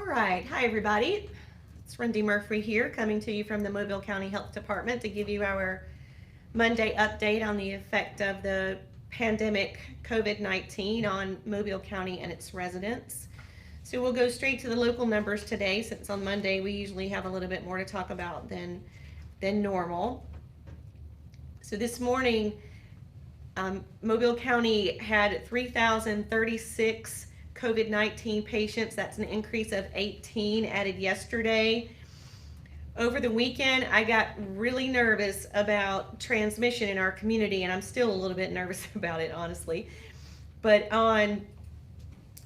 All right, hi everybody. It's Randy Murphy here, coming to you from the Mobile County Health Department to give you our Monday update on the effect of the pandemic COVID-19 on Mobile County and its residents. So we'll go straight to the local numbers today, since on Monday we usually have a little bit more to talk about than normal. So this morning, Mobile County had 3,036 COVID-19 patients. That's an increase of 18 added yesterday. Over the weekend, I got really nervous about transmission in our community, and I'm still a little bit nervous about it, honestly. But on,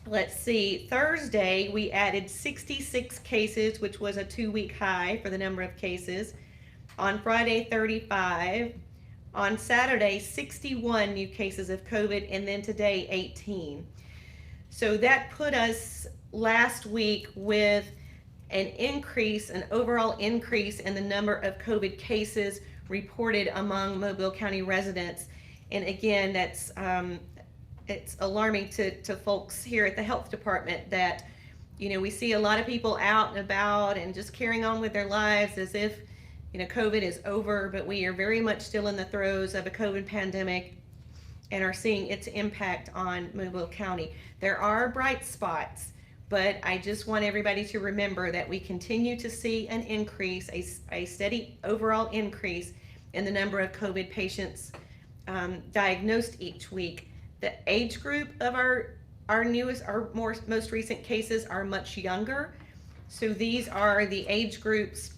let's see, Thursday, we added 66 cases, which was a 2-week high for the number of cases. On Friday, 35. On Saturday, 61 new cases of COVID, and then today, 18. So that put us last week with an overall increase in the number of COVID cases reported among Mobile County residents. And again, that's it's alarming to folks here at the health department that, we see a lot of people out and about and just carrying on with their lives as if, COVID is over, but we are very much still in the throes of a COVID pandemic and are seeing its impact on Mobile County. There are bright spots, but I just want everybody to remember that we continue to see an increase, a steady overall increase in the number of COVID patients diagnosed each week. The age group of our most recent cases are much younger. So these are the age groups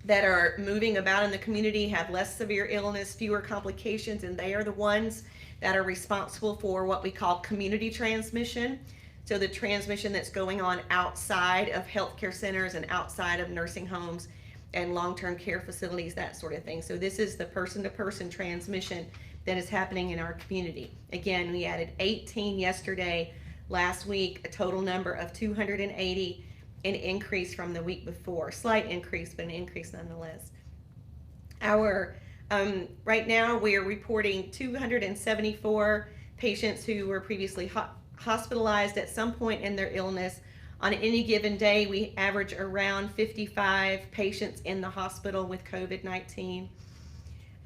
that are moving about in the community, have less severe illness, fewer complications, and they are the ones that are responsible for what we call community transmission. So the transmission that's going on outside of healthcare centers and outside of nursing homes and long-term care facilities, that sort of thing. So this is the person-to-person transmission that is happening in our community. Again, we added 18 yesterday. Last week, a total number of 280, an increase from the week before. Slight increase, but an increase nonetheless. Right now, we are reporting 274 patients who were previously hospitalized at some point in their illness. On any given day, we average around 55 patients in the hospital with COVID-19.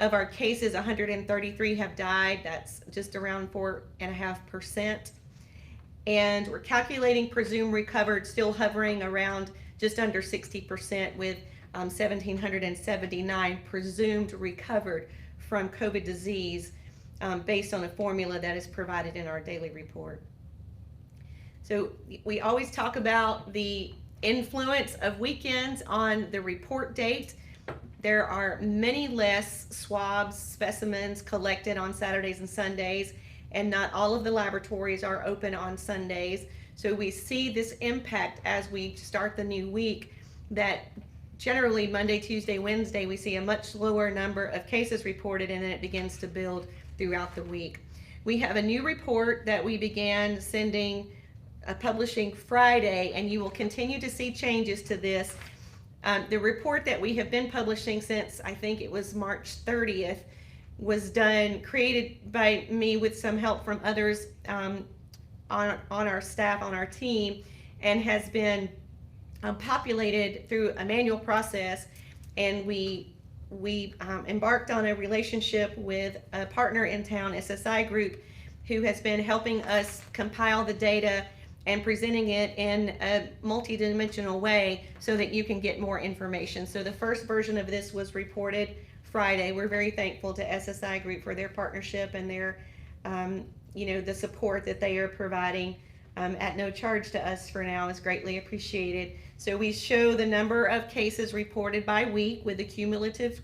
Of our cases, 133 have died. That's just around 4.5%. And we're calculating presumed recovered, still hovering around just under 60%, with 1,779 presumed recovered from COVID disease based on a formula that is provided in our daily report. So we always talk about the influence of weekends on the report date. There are many less swabs, specimens collected on Saturdays and Sundays, and not all of the laboratories are open on Sundays. So we see this impact as we start the new week, that generally Monday, Tuesday, Wednesday, we see a much lower number of cases reported, and then it begins to build throughout the week. We have a new report that we began publishing Friday, and you will continue to see changes to this. The report that we have been publishing since, I think it was March 30th, was created by me with some help from others on our staff, on our team, and has been populated through a manual process. And we embarked on a relationship with a partner in town, SSI Group, who has been helping us compile the data and presenting it in a multidimensional way so that you can get more information. So the first version of this was reported Friday. We're very thankful to SSI Group for their partnership and their, the support that they are providing at no charge to us for now is greatly appreciated. So we show the number of cases reported by week with the cumulative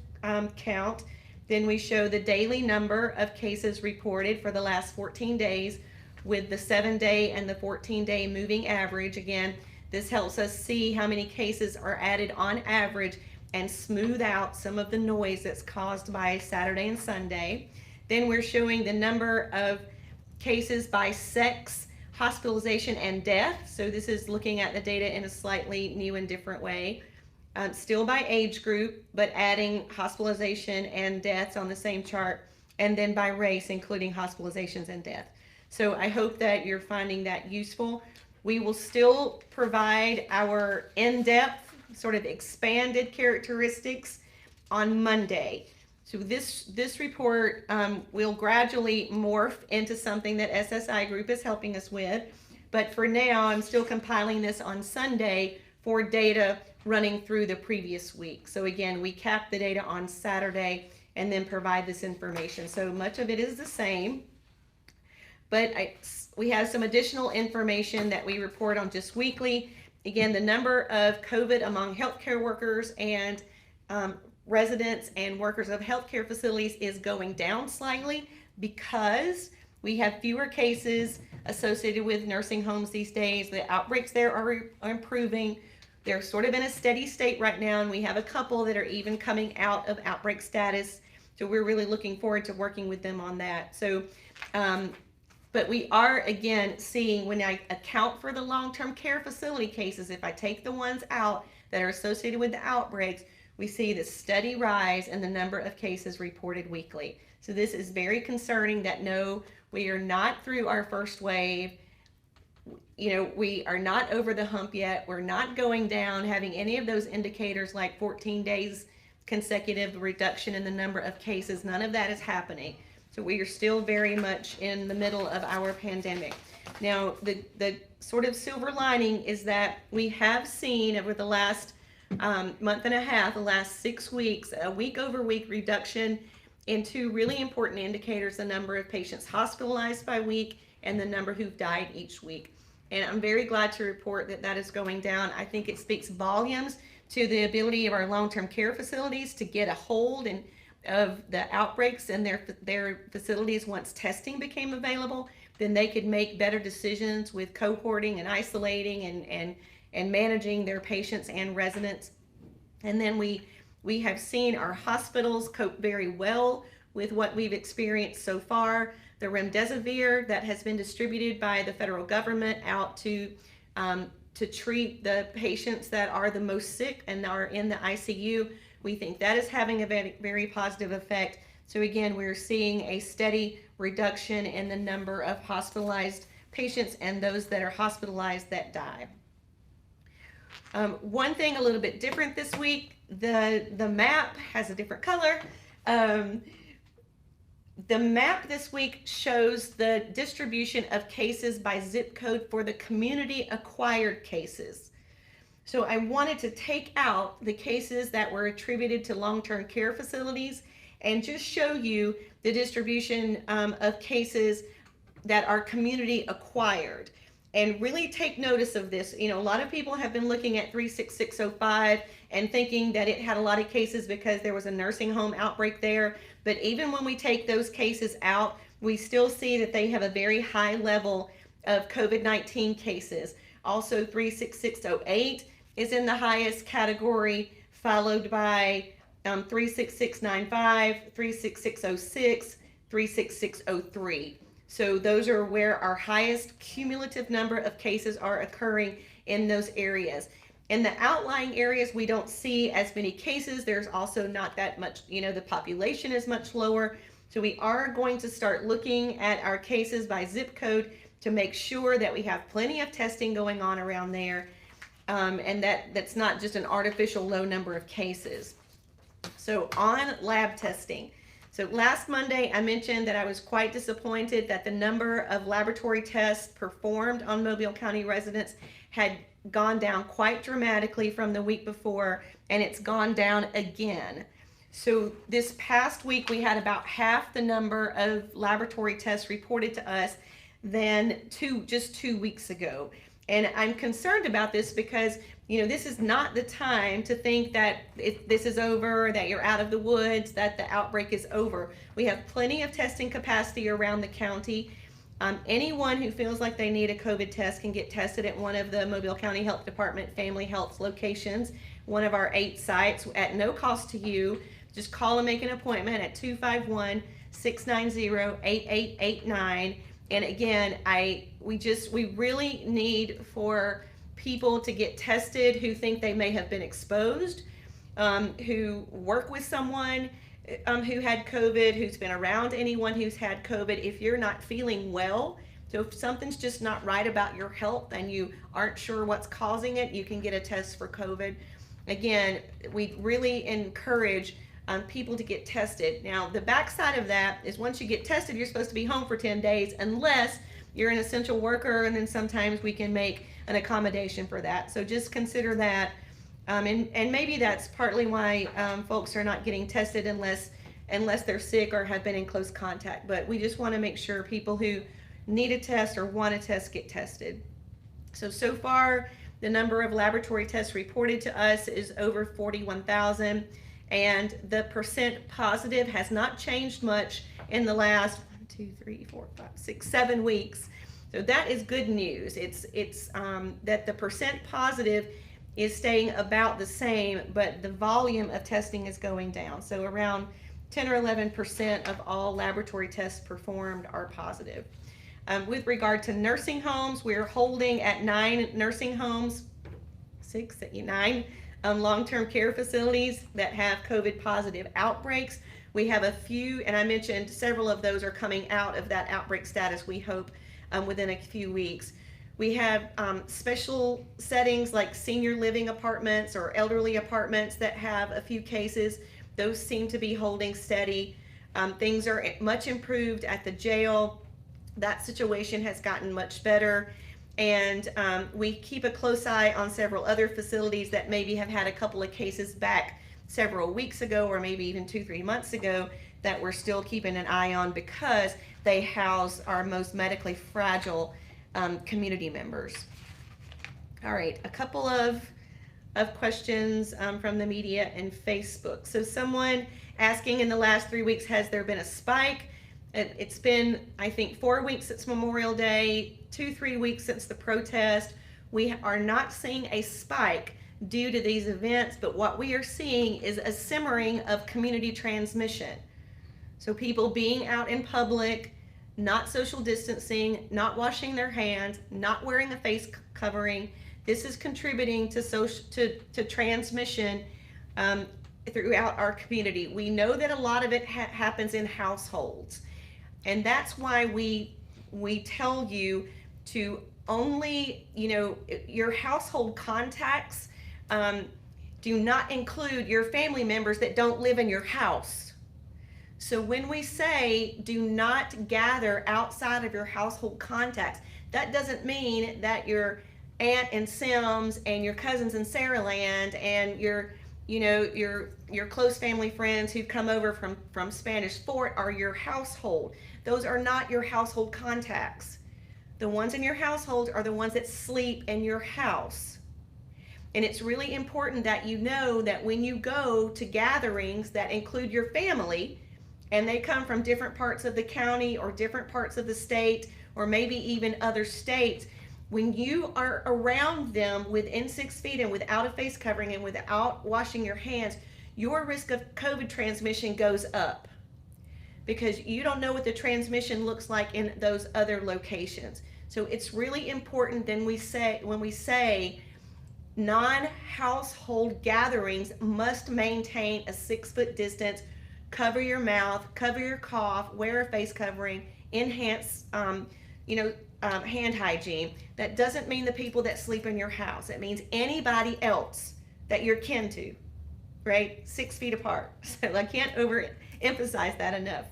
count. Then we show the daily number of cases reported for the last 14 days with the 7-day and the 14-day moving average. Again, this helps us see how many cases are added on average and smooth out some of the noise that's caused by Saturday and Sunday. Then we're showing the number of cases by sex, hospitalization, and death. So this is looking at the data in a slightly new and different way. Still by age group, but adding hospitalization and deaths on the same chart, and then by race, including hospitalizations and death. So I hope that you're finding that useful. We will still provide our in-depth, sort of expanded characteristics on Monday. So this report will gradually morph into something that SSI Group is helping us with. But for now, I'm still compiling this on Sunday for data running through the previous week. So again, we cap the data on Saturday and then provide this information. So much of it is the same, but we have some additional information that we report on just weekly. Again, the number of COVID among healthcare workers and residents and workers of healthcare facilities is going down slightly because we have fewer cases associated with nursing homes these days. The outbreaks there are improving. They're sort of in a steady state right now, and we have a couple that are even coming out of outbreak status. So we're really looking forward to working with them on that. So, but we are, again, seeing when I account for the long-term care facility cases, if I take the ones out that are associated with the outbreaks, we see the steady rise in the number of cases reported weekly. So this is very concerning that no, we are not through our first wave. You know, we are not over the hump yet. We're not going down, having any of those indicators like 14 days consecutive reduction in the number of cases. None of that is happening. So we are still very much in the middle of our pandemic. Now, the sort of silver lining is that we have seen over the last month and a half, the last 6 weeks, a week-over-week reduction in two really important indicators: the number of patients hospitalized by week and the number who've died each week. And I'm very glad to report that that is going down. I think it speaks volumes to the ability of our long-term care facilities to get a hold of the outbreaks in their facilities. Once testing became available, then they could make better decisions with cohorting and isolating and managing their patients and residents. And then we have seen our hospitals cope very well with what we've experienced so far. The remdesivir that has been distributed by the federal government out to treat the patients that are the most sick and are in the ICU, we think that is having a very, very positive effect. So again, we're seeing a steady reduction in the number of hospitalized patients and those that are hospitalized that die. One thing a little bit different this week, the map has a different color. The map this week shows the distribution of cases by zip code for the community acquired cases. So I wanted to take out the cases that were attributed to long-term care facilities and just show you the distribution of cases that are community acquired. And really take notice of this. You know, a lot of people have been looking at 36605 and thinking that it had a lot of cases because there was a nursing home outbreak there. But even when we take those cases out, we still see that they have a very high level of COVID-19 cases. Also, 36608 is in the highest category, followed by 36695, 36606, 36603. So those are where our highest cumulative number of cases are occurring in those areas. In the outlying areas, we don't see as many cases. There's also not that much, you know, the population is much lower. So we are going to start looking at our cases by zip code to make sure that we have plenty of testing going on around there, and that's not just an artificial low number of cases. So on lab testing. So last Monday, I mentioned that I was quite disappointed that the number of laboratory tests performed on Mobile County residents had gone down quite dramatically from the week before, and it's gone down again. So this past week, we had about half the number of laboratory tests reported to us than just 2 weeks ago. And I'm concerned about this because, you know, this is not the time to think that this is over, that you're out of the woods, that the outbreak is over. We have plenty of testing capacity around the county. Anyone who feels like they need a COVID test can get tested at one of the Mobile County Health Department Family Health locations, one of our 8 sites at no cost to you. Just call and make an appointment at 251-690-8889. And again, we really need for people to get tested who think they may have been exposed, who work with someone who had COVID, who's been around anyone who's had COVID. If you're not feeling well So if something's just not right about your health and you aren't sure what's causing it, you can get a test for COVID. Again, we really encourage people to get tested. Now, the backside of that is once you get tested, you're supposed to be home for 10 days unless you're an essential worker, and then sometimes we can make an accommodation for that. So just consider that. And maybe that's partly why folks are not getting tested unless they're sick or have been in close contact. But we just want to make sure people who need a test or want a test get tested. So far, the number of laboratory tests reported to us is over 41,000, and the percent positive has not changed much in the last 7 weeks. So that is good news. It's that the percent positive is staying about the same, but the volume of testing is going down. So around 10 or 11% of all laboratory tests performed are positive. With regard to nursing homes, we're holding at 9 nursing homes, 9 long-term care facilities that have COVID positive outbreaks. We have a few, and I mentioned several of those are coming out of that outbreak status, we hope, within a few weeks. We have special settings like senior living apartments or elderly apartments that have a few cases. Those seem to be holding steady. Things are much improved at the jail. That situation has gotten much better. And we keep a close eye on several other facilities that maybe have had a couple of cases back several weeks ago or maybe even 2-3 months ago that we're still keeping an eye on because they house our most medically fragile community members. All right, a couple of questions from the media and Facebook. So someone asking, in the last 3 weeks, has there been a spike? It's been, I think, 4 weeks since Memorial Day, 2-3 weeks since the protest. We are not seeing a spike due to these events, but what we are seeing is a simmering of community transmission. So people being out in public, not social distancing, not washing their hands, not wearing a face covering. This is contributing to transmission throughout our community. We know that a lot of it happens in households, and that's why we tell you to only, your household contacts do not include your family members that don't live in your house. So when we say do not gather outside of your household contacts, that doesn't mean that your aunt in Sims and your cousins in Saraland and your close family friends who come over from Spanish Fort are your household. Those are not your household contacts. The ones in your household are the ones that sleep in your house. And it's really important that you know that when you go to gatherings that include your family, and they come from different parts of the county or different parts of the state, or maybe even other states, when you are around them within 6 feet and without a face covering and without washing your hands, your risk of COVID transmission goes up because you don't know what the transmission looks like in those other locations. So it's really important when we say non-household gatherings must maintain a 6-foot distance, cover your mouth, cover your cough, wear a face covering, enhance hand hygiene. That doesn't mean the people that sleep in your house. It means anybody else that you're kin to, right? 6 feet apart. So I can't overemphasize that enough.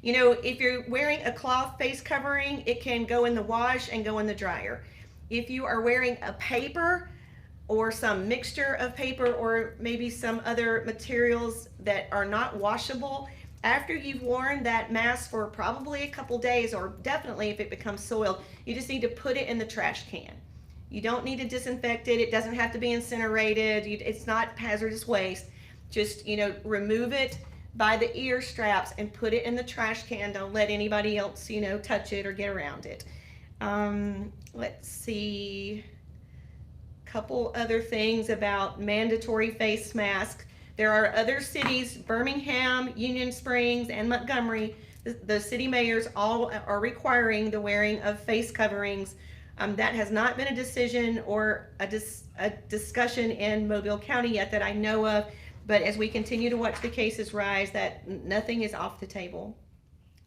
If you're wearing a cloth face covering, it can go in the wash and go in the dryer. If you are wearing a paper or some mixture of paper or maybe some other materials that are not washable, after you've worn that mask for probably a couple days, or definitely if it becomes soiled, you just need to put it in the trash can. You don't need to disinfect it. It doesn't have to be incinerated. It's not hazardous waste. Just, remove it by the ear straps and put it in the trash can. Don't let anybody else, touch it or get around it. Let's see. Couple other things about mandatory face masks. There are other cities, Birmingham, Union Springs, and Montgomery. The city mayors all are requiring the wearing of face coverings. That has not been a decision or a discussion in Mobile County yet that I know of, but as we continue to watch the cases rise, that nothing is off the table.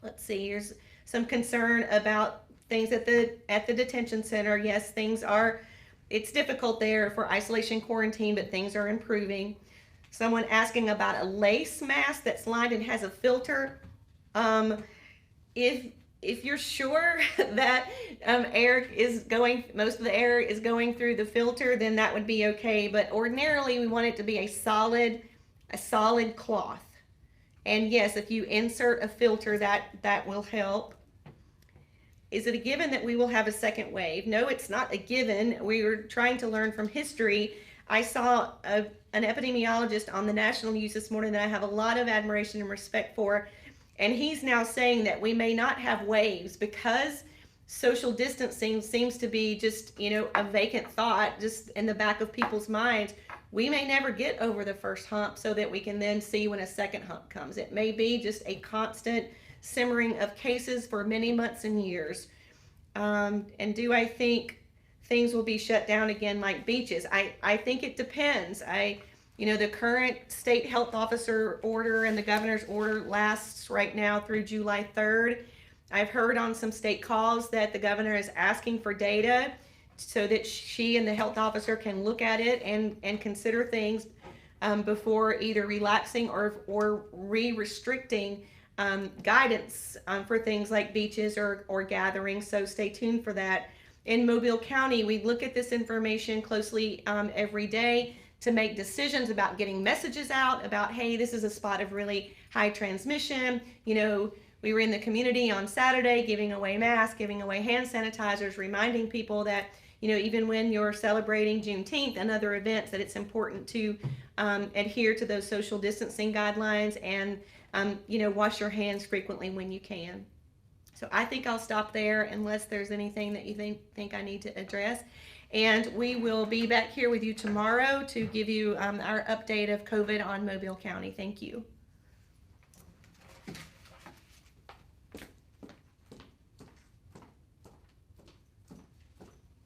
Let's see, here's some concern about things at the detention center. Yes, it's difficult there for isolation quarantine, but things are improving. Someone asking about a lace mask that's lined and has a filter. Um, if if you're sure that most of the air is going through the filter, then that would be okay. But ordinarily, we want it to be a solid cloth. And yes, if you insert a filter, that will help. Is it a given that we will have a second wave? No, it's not a given. We were trying to learn from history. I saw an epidemiologist on the national news this morning that I have a lot of admiration and respect for, and he's now saying that we may not have waves because social distancing seems to be just, a vacant thought just in the back of people's minds. We may never get over the first hump so that we can then see when a second hump comes. It may be just a constant simmering of cases for many months and years. And do I think things will be shut down again like beaches? I think it depends. The current state health officer order and the governor's order lasts right now through July 3rd. I've heard on some state calls that the governor is asking for data so that she and the health officer can look at it and consider things before either relaxing or re-restricting guidance for things like beaches or gatherings. So stay tuned for that. In Mobile County, we look at this information closely every day to make decisions about getting messages out about, hey, this is a spot of really high transmission. We were in the community on Saturday giving away masks, giving away hand sanitizers, reminding people that, even when you're celebrating Juneteenth and other events, that it's important to adhere to those social distancing guidelines and, wash your hands frequently when you can. So I think I'll stop there unless there's anything that you think I need to address. And we will be back here with you tomorrow to give you our update of COVID on Mobile County. Thank you.